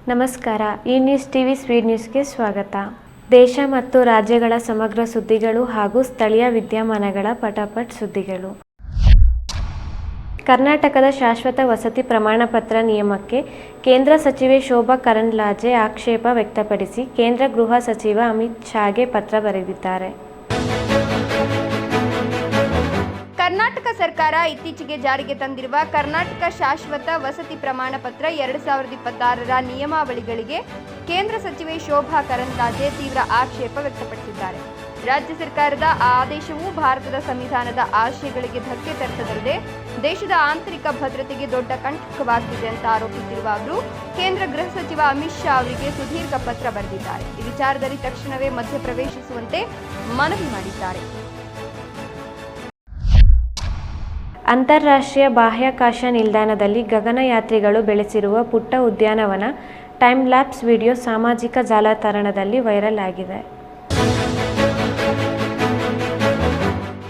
ನಮಸ್ಕಾರ. ಈ news TV speed ನ್ಯೂಸ್ಗೆ ಸ್ವಾಗತ. ದೇಶ ಮತ್ತು ರಾಜ್ಯಗಳ ಸಮಗ್ರ ಸುದ್ದಿಗಳು ಹಾಗೂ ಸ್ಥಳೀಯ ವಿದ್ಯಮಾನಗಳ ಪಟಾಪಟ್ ಸುದ್ದಿಗಳು. ಕರ್ನಾಟಕದ ಶಾಶ್ವತ ವಸತಿ ಪ್ರಮಾಣಪತ್ರ ನಿಯಮಕ್ಕೆ ಕೇಂದ್ರ ಸಚಿವೆ ಶೋಭಾ ಕರಂದ್ಲಾಜೆ ಆಕ್ಷೇಪ ವ್ಯಕ್ತಪಡಿಸಿ ಕೇಂದ್ರ ಗೃಹ ಸಚಿವ ಅಮಿತ್ ಶಾಗೆ ಪತ್ರ ಬರೆದಿದ್ದಾರೆ. ಕರ್ನಾಟಕ ಸರ್ಕಾರ ಇತ್ತೀಚೆಗೆ ಜಾರಿಗೆ ತಂದಿರುವ ಕರ್ನಾಟಕ ಶಾಶ್ವತ ವಸತಿ ಪ್ರಮಾಣ ಪತ್ರ 2026ರ ನಿಯಮಾವಳಿಗಳಿಗೆ ಕೇಂದ್ರ ಸಚಿವೆ ಶೋಭಾ ಕರಂದ್ಲಾಜೆ ತೀವ್ರ ಆಕ್ಷೇಪ ವ್ಯಕ್ತಪಡಿಸಿದ್ದಾರೆ. ರಾಜ್ಯ ಸರ್ಕಾರದ ಆದೇಶವು ಭಾರತದ ಸಂವಿಧಾನದ ಆಶಯಗಳಿಗೆ ಧಕ್ಕೆ ತರಿಸದಲ್ಲದೆ ದೇಶದ ಆಂತರಿಕ ಭದ್ರತೆಗೆ ದೊಡ್ಡ ಕಂಟಕವಾಗಿದೆ ಅಂತ ಆರೋಪಿಸಿರುವ ಅವರು ಕೇಂದ್ರ ಗೃಹ ಸಚಿವ ಅಮಿತ್ ಶಾ ಅವರಿಗೆ ಸುದೀರ್ಘ ಪತ್ರ ಬರೆದಿದ್ದಾರೆ. ಈ ವಿಚಾರದಲ್ಲಿ ತಕ್ಷಣವೇ ಮಧ್ಯಪ್ರವೇಶಿಸುವಂತೆ ಮನವಿ ಮಾಡಿದ್ದಾರೆ. ಅಂತಾರಾಷ್ಟ್ರೀಯ ಬಾಹ್ಯಾಕಾಶ ನಿಲ್ದಾಣದಲ್ಲಿ ಗಗನಯಾತ್ರಿಗಳು ಬೆಳೆಸಿರುವ ಪುಟ್ಟ ಉದ್ಯಾನವನ ಟೈಮ್ ಲ್ಯಾಪ್ಸ್ ವಿಡಿಯೋ ಸಾಮಾಜಿಕ ಜಾಲತಾಣದಲ್ಲಿ ವೈರಲ್ ಆಗಿದೆ.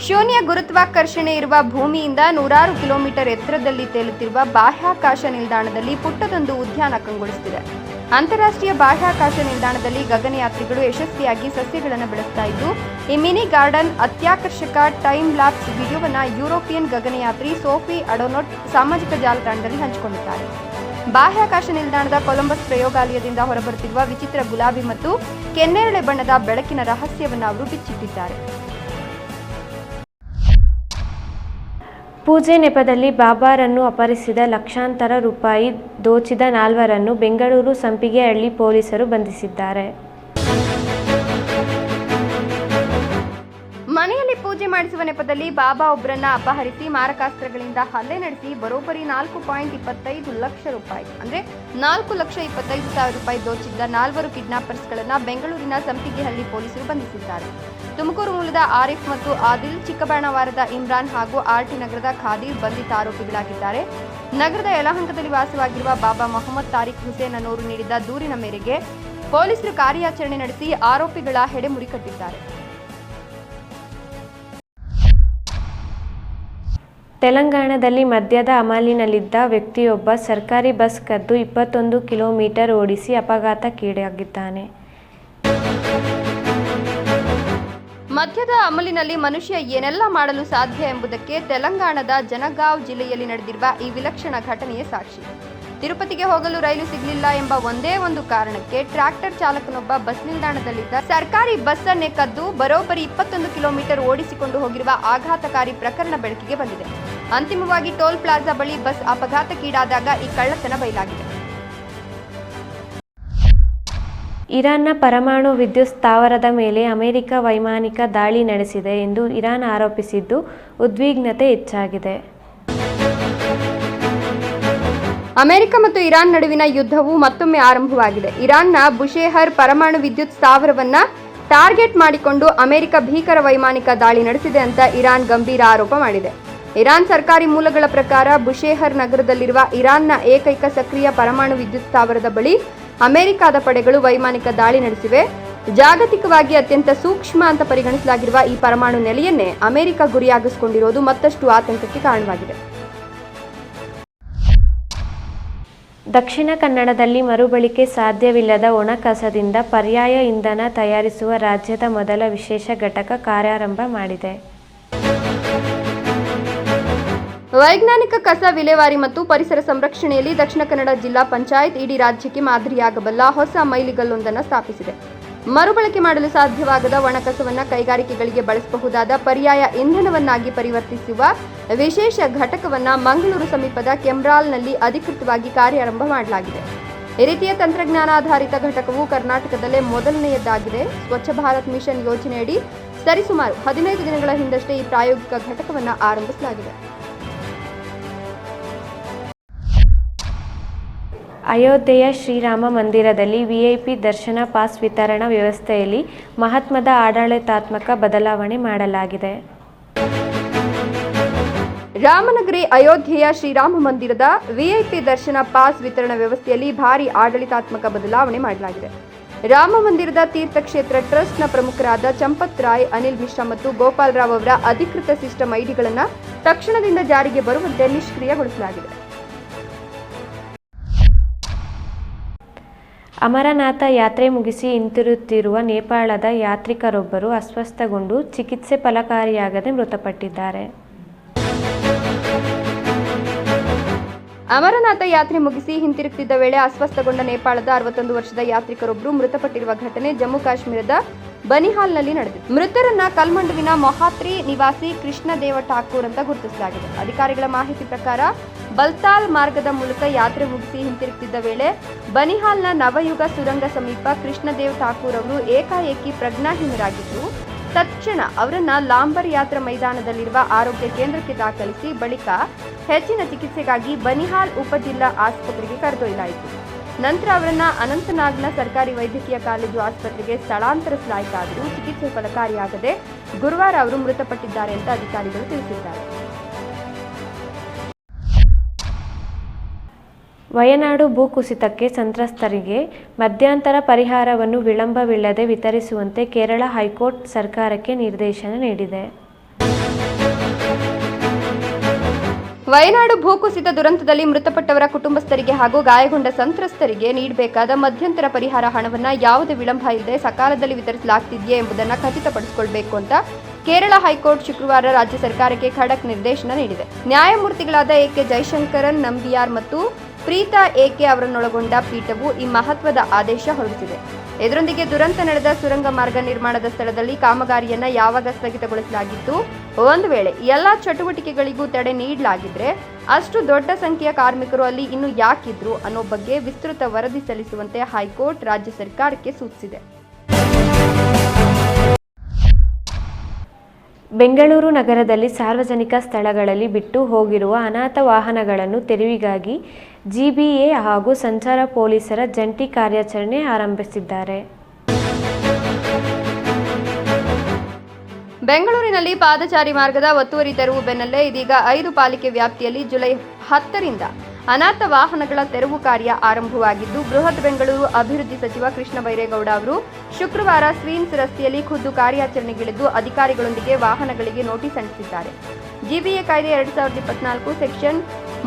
ಶೂನ್ಯ ಗುರುತ್ವಾಕರ್ಷಣೆ ಇರುವ ಭೂಮಿಯಿಂದ 100 ಕಿಲೋಮೀಟರ್ ಎತ್ತರದಲ್ಲಿ ತೇಲುತ್ತಿರುವ ಬಾಹ್ಯಾಕಾಶ ನಿಲ್ದಾಣದಲ್ಲಿ ಪುಟ್ಟದೊಂದು ಉದ್ಯಾನ ಕಂಗೊಳಿಸುತ್ತಿದೆ. ಅಂತಾರಾಷ್ಟ್ರೀಯ ಬಾಹ್ಯಾಕಾಶ ನಿಲ್ದಾಣದಲ್ಲಿ ಗಗನಯಾತ್ರಿಗಳು ಯಶಸ್ವಿಯಾಗಿ ಸಸ್ಯಗಳನ್ನು ಬೆಳೆಸ್ತಾ ಇದ್ದು, ಈ ಮಿನಿ ಗಾರ್ಡನ್ ಅತ್ಯಾಕರ್ಷಕ ಟೈಮ್ ಲ್ಯಾಪ್ಸ್ ವಿಡಿಯೋವನ್ನು ಯುರೋಪಿಯನ್ ಗಗನಯಾತ್ರಿ ಸೋಫಿ ಅಡೋನೋಟ್ ಸಾಮಾಜಿಕ ಜಾಲತಾಣದಲ್ಲಿ ಹಂಚಿಕೊಂಡಿದ್ದಾರೆ. ಬಾಹ್ಯಾಕಾಶ ನಿಲ್ದಾಣದ ಕೊಲಂಬಸ್ ಪ್ರಯೋಗಾಲಯದಿಂದ ಹೊರಬರುತ್ತಿರುವ ವಿಚಿತ್ರ ಗುಲಾಬಿ ಮತ್ತು ಕೆನ್ನೇರಳೆ ಬಣ್ಣದ ಬೆಳಕಿನ ರಹಸ್ಯವನ್ನು ಅವರು ಬಿಚ್ಚಿಟ್ಟಿದ್ದಾರೆ. ಪೂಜೆ ನೆಪದಲ್ಲಿ ಬಾಬಾರನ್ನು ಅಪಹರಿಸಿದ ಲಕ್ಷಾಂತರ ರೂಪಾಯಿ ದೋಚಿದ 4ರನ್ನು ಬೆಂಗಳೂರು ಸಂಪಿಗೆಹಳ್ಳಿ ಪೊಲೀಸರು ಬಂಧಿಸಿದ್ದಾರೆ. ಮನೆಯಲ್ಲಿ ಪೂಜೆ ಮಾಡಿಸುವ ನೆಪದಲ್ಲಿ ಬಾಬಾ ಒಬ್ಬರನ್ನ ಅಪಹರಿಸಿ ಮಾರಕಾಸ್ತ್ರಗಳಿಂದ ಹಲ್ಲೆ ನಡೆಸಿ ಬರೋಬ್ಬರಿ 4.25 ಲಕ್ಷ ರೂಪಾಯಿ ಅಂದರೆ 4,25,000 ರೂಪಾಯಿ ದೋಚಿದ್ದ 4 ಕಿಡ್ನಾಪರ್ಸ್ಗಳನ್ನು ಬೆಂಗಳೂರಿನ ಸಂಪಿಗೆಹಳ್ಳಿ ಪೊಲೀಸರು ಬಂಧಿಸಿದ್ದಾರೆ. ತುಮಕೂರು ಮೂಲದ ಆರಿಫ್ ಮತ್ತು ಆದಿಲ್, ಚಿಕ್ಕಬಳ್ಳಾಪುರದ ಇಮ್ರಾನ್ ಹಾಗೂ ಆರ್ಟಿ ನಗರದ ಖಾದೀರ್ ಬಂಧಿತ ಆರೋಪಿಗಳಾಗಿದ್ದಾರೆ. ನಗರದ ಯಲಹಂಕದಲ್ಲಿ ವಾಸವಾಗಿರುವ ಬಾಬಾ ಮೊಹಮ್ಮದ್ ತಾರಿಕ್ ಹುಸೇನ್ ಅನ್ನೋರು ನೀಡಿದ ದೂರಿನ ಮೇರೆಗೆ ಪೊಲೀಸರು ಕಾರ್ಯಾಚರಣೆ ನಡೆಸಿ ಆರೋಪಿಗಳ ಹೆಡೆಮುರಿ ಕಟ್ಟಿದ್ದಾರೆ. ತೆಲಂಗಾಣದಲ್ಲಿ ಮದ್ಯದ ಅಮಲಿನಲ್ಲಿದ್ದ ವ್ಯಕ್ತಿಯೊಬ್ಬ ಸರ್ಕಾರಿ ಬಸ್ ಕದ್ದು 21 ಕಿಲೋಮೀಟರ್ ಓಡಿಸಿ ಅಪಘಾತಕ್ಕೀಡಾಗಿದ್ದಾನೆ. ಮದ್ಯದ ಅಮಲಿನಲ್ಲಿ ಮನುಷ್ಯ ಏನೆಲ್ಲ ಮಾಡಲು ಸಾಧ್ಯ ಎಂಬುದಕ್ಕೆ ತೆಲಂಗಾಣದ ಜನಗಾಂವ್ ಜಿಲ್ಲೆಯಲ್ಲಿ ನಡೆದಿರುವ ಈ ವಿಲಕ್ಷಣ ಘಟನೆಯೇ ಸಾಕ್ಷಿ. ತಿರುಪತಿಗೆ ಹೋಗಲು ರೈಲು ಸಿಗಲಿಲ್ಲ ಎಂಬ ಒಂದೇ ಒಂದು ಕಾರಣಕ್ಕೆ ಟ್ರ್ಯಾಕ್ಟರ್ ಚಾಲಕನೊಬ್ಬ ಬಸ್ ನಿಲ್ದಾಣದಲ್ಲಿದ್ದ ಸರ್ಕಾರಿ ಬಸ್ ಅನ್ನೇ ಕದ್ದು ಬರೋಬ್ಬರಿ 21 ಕಿಲೋಮೀಟರ್ ಓಡಿಸಿಕೊಂಡು ಹೋಗಿರುವ ಆಘಾತಕಾರಿ ಪ್ರಕರಣ ಬೆಳಕಿಗೆ ಬಂದಿದೆ. ಅಂತಿಮವಾಗಿ ಟೋಲ್ ಪ್ಲಾಜಾ ಬಳಿ ಬಸ್ ಅಪಘಾತಕ್ಕೀಡಾದಾಗ ಈ ಕಳ್ಳತನ ಬಯಲಾಗಿದೆ. ಇರಾನ್ನ ಪರಮಾಣು ವಿದ್ಯುತ್ ಸ್ಥಾವರದ ಮೇಲೆ ಅಮೆರಿಕ ವೈಮಾನಿಕ ದಾಳಿ ನಡೆಸಿದೆ ಎಂದು ಇರಾನ್ ಆರೋಪಿಸಿದ್ದು ಉದ್ವಿಗ್ನತೆ ಹೆಚ್ಚಾಗಿದೆ. ಅಮೆರಿಕ ಮತ್ತು ಇರಾನ್ ನಡುವಿನ ಯುದ್ಧವು ಮತ್ತೊಮ್ಮೆ ಆರಂಭವಾಗಿದೆ. ಇರಾನ್ನ ಬುಶೇಹರ್ ಪರಮಾಣು ವಿದ್ಯುತ್ ಸ್ಥಾವರವನ್ನ ಟಾರ್ಗೆಟ್ ಮಾಡಿಕೊಂಡು ಅಮೆರಿಕ ಭೀಕರ ವೈಮಾನಿಕ ದಾಳಿ ನಡೆಸಿದೆ ಅಂತ ಇರಾನ್ ಗಂಭೀರ ಆರೋಪ ಮಾಡಿದೆ. ಇರಾನ್ ಸರ್ಕಾರಿ ಮೂಲಗಳ ಪ್ರಕಾರ ಬುಶೇಹರ್ ನಗರದಲ್ಲಿರುವ ಇರಾನ್ನ ಏಕೈಕ ಸಕ್ರಿಯ ಪರಮಾಣು ವಿದ್ಯುತ್ ಸ್ಥಾವರದ ಬಳಿ ಅಮೆರಿಕದ ಪಡೆಗಳು ವೈಮಾನಿಕ ದಾಳಿ ನಡೆಸಿವೆ. ಜಾಗತಿಕವಾಗಿ ಅತ್ಯಂತ ಸೂಕ್ಷ್ಮ ಅಂತ ಪರಿಗಣಿಸಲಾಗಿರುವ ಈ ಪರಮಾಣು ನೆಲೆಯನ್ನೇ ಅಮೆರಿಕ ಗುರಿಯಾಗಿಸಿಕೊಂಡಿರೋದು ಮತ್ತಷ್ಟು ಆತಂಕಕ್ಕೆ ಕಾರಣವಾಗಿದೆ. ದಕ್ಷಿಣ ಕನ್ನಡದಲ್ಲಿ ಮರುಬಳಕೆ ಸಾಧ್ಯವಿಲ್ಲದ ಒಣ ಕಸದಿಂದ ಪರ್ಯಾಯ ಇಂಧನ ತಯಾರಿಸುವ ರಾಜ್ಯದ ಮೊದಲ ವಿಶೇಷ ಘಟಕ ಕಾರ್ಯಾರಂಭ ಮಾಡಿದೆ. ವೈಜ್ಞಾನಿಕ ಕಸ ವಿಲೇವಾರಿ ಮತ್ತು ಪರಿಸರ ಸಂರಕ್ಷಣೆಯಲ್ಲಿ ದಕ್ಷಿಣ ಕನ್ನಡ ಜಿಲ್ಲಾ ಪಂಚಾಯತ್ ಇಡೀ ರಾಜ್ಯಕ್ಕೆ ಮಾದರಿಯಾಗಬಲ್ಲ ಹೊಸ ಮೈಲಿಗಲ್ಲೊಂದನ್ನು ಸ್ಥಾಪಿಸಿದೆ. ಮರುಬಳಕೆ ಮಾಡಲು ಸಾಧ್ಯವಾಗದ ಒಣಕಸವನ್ನು ಕೈಗಾರಿಕೆಗಳಿಗೆ ಬಳಸಬಹುದಾದ ಪರ್ಯಾಯ ಇಂಧನವನ್ನಾಗಿ ಪರಿವರ್ತಿಸುವ ವಿಶೇಷ ಘಟಕವನ್ನು ಮಂಗಳೂರು ಸಮೀಪದ ಕೆಮ್ರಾಲ್ನಲ್ಲಿ ಅಧಿಕೃತವಾಗಿ ಕಾರ್ಯಾರಂಭ ಮಾಡಲಾಗಿದೆ. ಈ ರೀತಿಯ ತಂತ್ರಜ್ಞಾನಾಧಾರಿತ ಘಟಕವು ಕರ್ನಾಟಕದಲ್ಲೇ ಮೊದಲನೆಯದಾಗಿದೆ. ಸ್ವಚ್ಛ ಭಾರತ್ ಮಿಷನ್ ಯೋಜನೆಯಡಿ ಸರಿಸುಮಾರು 15 ದಿನಗಳ ಹಿಂದಷ್ಟೇ ಈ ಪ್ರಾಯೋಗಿಕ ಘಟಕವನ್ನು ಆರಂಭಿಸಲಾಗಿದೆ. ಅಯೋಧ್ಯೆಯ ಶ್ರೀರಾಮ ಮಂದಿರದಲ್ಲಿ ವಿಐಪಿ ದರ್ಶನ ಪಾಸ್ ವಿತರಣಾ ವ್ಯವಸ್ಥೆಯಲ್ಲಿ ಮಹತ್ವದ ಆಡಳಿತಾತ್ಮಕ ಬದಲಾವಣೆ ಮಾಡಲಾಗಿದೆ. ರಾಮನಗರಿ ಅಯೋಧ್ಯೆಯ ಶ್ರೀರಾಮ ಮಂದಿರದ ವಿಐಪಿ ದರ್ಶನ ಪಾಸ್ ವಿತರಣಾ ವ್ಯವಸ್ಥೆಯಲ್ಲಿ ಭಾರಿ ಆಡಳಿತಾತ್ಮಕ ಬದಲಾವಣೆ ಮಾಡಲಾಗಿದೆ. ರಾಮ ಮಂದಿರದ ತೀರ್ಥಕ್ಷೇತ್ರ ಟ್ರಸ್ಟ್ನ ಪ್ರಮುಖರಾದ ಚಂಪತ್ ರಾಯ್, ಅನಿಲ್ ಮಿಶ್ರಾ ಮತ್ತು ಗೋಪಾಲ್ ರಾವ್ ಅವರ ಅಧಿಕೃತ ಸಿಸ್ಟಮ್ ಐಡಿಗಳನ್ನು ತಕ್ಷಣದಿಂದ ಜಾರಿಗೆ ಬರುವಂತೆ ನಿಷ್ಕ್ರಿಯಗೊಳಿಸಲಾಗಿದೆ. ಅಮರನಾಥ ಯಾತ್ರೆ ಮುಗಿಸಿ ಹಿಂತಿರುಗುತ್ತಿರುವ ನೇಪಾಳದ ಯಾತ್ರಿಕರೊಬ್ಬರು ಅಸ್ವಸ್ಥಗೊಂಡು ಚಿಕಿತ್ಸೆ ಫಲಕಾರಿಯಾಗದೆ ಮೃತಪಟ್ಟಿದ್ದಾರೆ. ಅಮರನಾಥ ಯಾತ್ರೆ ಮುಗಿಸಿ ಹಿಂತಿರುಗುತ್ತಿದ್ದ ವೇಳೆ ಅಸ್ವಸ್ಥಗೊಂಡ ನೇಪಾಳದ 61 ವರ್ಷದ ಯಾತ್ರಿಕರೊಬ್ಬರು ಮೃತಪಟ್ಟಿರುವ ಘಟನೆ ಜಮ್ಮು ಕಾಶ್ಮೀರದ ಬನಿಹಾಲ್ನಲ್ಲಿ ನಡೆದಿದೆ. ಮೃತರನ್ನ ಕಲ್ಮಂಡುವಿನ ಮೊಹಾತ್ರಿ ನಿವಾಸಿ ಕೃಷ್ಣದೇವ ಠಾಕೂರ್ ಅಂತ ಗುರುತಿಸಲಾಗಿದೆ. ಅಧಿಕಾರಿಗಳ ಮಾಹಿತಿ ಪ್ರಕಾರ ಬಲ್ತಾಲ್ ಮಾರ್ಗದ ಮೂಲಕ ಯಾತ್ರೆ ಮುಗಿಸಿ ಹಿಂತಿರುಗುತ್ತಿದ್ದ ವೇಳೆ ಬನಿಹಾಲ್ನ ನವಯುಗ ಸುರಂಗ ಸಮೀಪ ಕೃಷ್ಣದೇವ್ ಠಾಕೂರ್ ಅವರು ಏಕಾಏಕಿ ಪ್ರಜ್ಞಾಹೀನರಾಗಿದ್ದು, ತಕ್ಷಣ ಅವರನ್ನ ಲಾಂಬರ್ ಯಾತ್ರಾ ಮೈದಾನದಲ್ಲಿರುವ ಆರೋಗ್ಯ ಕೇಂದ್ರಕ್ಕೆ ದಾಖಲಿಸಿ ಬಳಿಕ ಹೆಚ್ಚಿನ ಚಿಕಿತ್ಸೆಗಾಗಿ ಬನಿಹಾಲ್ ಉಪಜಿಲ್ಲಾ ಆಸ್ಪತ್ರೆಗೆ ಕರೆದೊಯ್ಯಲಾಯಿತು. ನಂತರ ಅವರನ್ನ ಅನಂತನಾಗ್ನ ಸರ್ಕಾರಿ ವೈದ್ಯಕೀಯ ಕಾಲೇಜು ಆಸ್ಪತ್ರೆಗೆ ಸ್ಥಳಾಂತರಿಸಲಾಯಿತಾದರೂ ಚಿಕಿತ್ಸೆ ಫಲಕಾರಿಯಾಗದೆ ಗುರುವಾರ ಅವರು ಮೃತಪಟ್ಟಿದ್ದಾರೆ ಅಂತ ಅಧಿಕಾರಿಗಳು ತಿಳಿಸಿದ್ದಾರೆ. ವಯನಾಡು ಭೂಕುಸಿತಕ್ಕೆ ಸಂತ್ರಸ್ತರಿಗೆ ಮಧ್ಯಂತರ ಪರಿಹಾರವನ್ನು ವಿಳಂಬವಿಲ್ಲದೆ ವಿತರಿಸುವಂತೆ ಕೇರಳ ಹೈಕೋರ್ಟ್ ಸರ್ಕಾರಕ್ಕೆ ನಿರ್ದೇಶನ ನೀಡಿದೆ. ವಯನಾಡು ಭೂಕುಸಿತ ದುರಂತದಲ್ಲಿ ಮೃತಪಟ್ಟವರ ಕುಟುಂಬಸ್ಥರಿಗೆ ಹಾಗೂ ಗಾಯಗೊಂಡ ಸಂತ್ರಸ್ತರಿಗೆ ನೀಡಬೇಕಾದ ಮಧ್ಯಂತರ ಪರಿಹಾರ ಹಣವನ್ನು ಯಾವುದೇ ವಿಳಂಬ ಇಲ್ಲದೆ ಸಕಾಲದಲ್ಲಿ ವಿತರಿಸಲಾಗುತ್ತಿದೆಯೇ ಎಂಬುದನ್ನು ಖಚಿತಪಡಿಸಿಕೊಳ್ಳಬೇಕು ಅಂತ ಕೇರಳ ಹೈಕೋರ್ಟ್ ಶುಕ್ರವಾರ ರಾಜ್ಯ ಸರ್ಕಾರಕ್ಕೆ ಖಡಕ್ ನಿರ್ದೇಶನ ನೀಡಿದೆ. ನ್ಯಾಯಮೂರ್ತಿಗಳಾದ ಎಕೆ ಜೈಶಂಕರನ್ ನಂಬಿಯಾರ್ ಮತ್ತು ಪ್ರೀತಾ ಎಕೆ ಅವರನ್ನೊಳಗೊಂಡ ಪೀಠವು ಈ ಮಹತ್ವದ ಆದೇಶ ಹೊರಡಿಸಿದೆ. ಇದರೊಂದಿಗೆ ದುರಂತ ನಡೆದ ಸುರಂಗ ಮಾರ್ಗ ನಿರ್ಮಾಣದ ಸ್ಥಳದಲ್ಲಿ ಕಾಮಗಾರಿಯನ್ನ ಯಾವಾಗ ಸ್ಥಗಿತಗೊಳಿಸಲಾಗಿತ್ತು, ಒಂದು ವೇಳೆ ಎಲ್ಲಾ ಚಟುವಟಿಕೆಗಳಿಗೂ ತಡೆ ನೀಡಲಾಗಿದ್ರೆ ಅಷ್ಟು ದೊಡ್ಡ ಸಂಖ್ಯೆಯ ಕಾರ್ಮಿಕರು ಅಲ್ಲಿ ಇನ್ನು ಯಾಕಿದ್ರು ಅನ್ನೋ ಬಗ್ಗೆ ವಿಸ್ತೃತ ವರದಿ ಸಲ್ಲಿಸುವಂತೆ ಹೈಕೋರ್ಟ್ ರಾಜ್ಯ ಸರ್ಕಾರಕ್ಕೆ ಸೂಚಿಸಿದೆ. ಬೆಂಗಳೂರು ನಗರದಲ್ಲಿ ಸಾರ್ವಜನಿಕ ಸ್ಥಳಗಳಲ್ಲಿ ಬಿಟ್ಟು ಹೋಗಿರುವ ಅನಾಥ ವಾಹನಗಳನ್ನು ತೆರವಿಗಾಗಿ ಜಿಬಿಎ ಹಾಗೂ ಸಂಚಾರ ಪೊಲೀಸರ ಜಂಟಿ ಕಾರ್ಯಾಚರಣೆ ಆರಂಭಿಸಿದ್ದಾರೆ. ಬೆಂಗಳೂರಿನಲ್ಲಿ ಪಾದಚಾರಿ ಮಾರ್ಗದ ಒತ್ತುವರಿ ತೆರವು ಬೆನ್ನಲ್ಲೇ ಇದೀಗ 5 ಪಾಲಿಕೆ ವ್ಯಾಪ್ತಿಯಲ್ಲಿ ಜುಲೈ 10ರಿಂದ ಅನಾಥ ವಾಹನಗಳ ತೆರವು ಕಾರ್ಯ ಆರಂಭವಾಗಿದ್ದು, ಬೃಹತ್ ಬೆಂಗಳೂರು ಅಭಿವೃದ್ಧಿ ಸಚಿವ ಕೃಷ್ಣ ಬೈರೇಗೌಡ ಅವರು ಶುಕ್ರವಾರ ಸ್ಕ್ರೀನ್ಸ್ ರಸ್ತೆಯಲ್ಲಿ ಖುದ್ದು ಕಾರ್ಯಾಚರಣೆಗಿಳಿದು ಅಧಿಕಾರಿಗಳೊಂದಿಗೆ ವಾಹನಗಳಿಗೆ ನೋಟಿಸ್ ಅಂಟಿಸಿದ್ದಾರೆ. ಜಿಬಿಎ ಕಾಯ್ದೆ 2024 ಸೆಕ್ಷನ್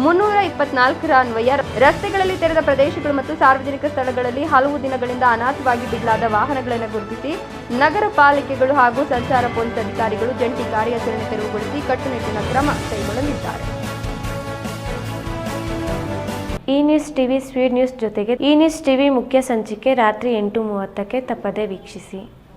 324ರ ಅನ್ವಯ ರಸ್ತೆಗಳಲ್ಲಿ ತೆರೆದ ಪ್ರದೇಶಗಳು ಮತ್ತು ಸಾರ್ವಜನಿಕ ಸ್ಥಳಗಳಲ್ಲಿ ಹಲವು ದಿನಗಳಿಂದ ಅನಾಥವಾಗಿ ಬಿಡಲಾದ ವಾಹನಗಳನ್ನು ಗುರುತಿಸಿ ನಗರ ಪಾಲಿಕೆಗಳು ಹಾಗೂ ಸಂಚಾರ ಪೊಲೀಸ್ ಅಧಿಕಾರಿಗಳು ಜಂಟಿ ಕಾರ್ಯಾಚರಣೆ ತೆರವುಗೊಳಿಸಿ ಕಟ್ಟುನಿಟ್ಟಿನ ಕ್ರಮ ಕೈಗೊಳ್ಳಲಿದ್ದಾರೆ. ಈ ನ್ಯೂಸ್ ಟಿವಿ ಸ್ಪೀಡ್ ನ್ಯೂಸ್ ಜೊತೆಗೆ ಈ ನ್ಯೂಸ್ ಟಿವಿ ಮುಖ್ಯ ಸಂಚಿಕೆ ರಾತ್ರಿ 8:30ಕ್ಕೆ ತಪ್ಪದೇ ವೀಕ್ಷಿಸಿ.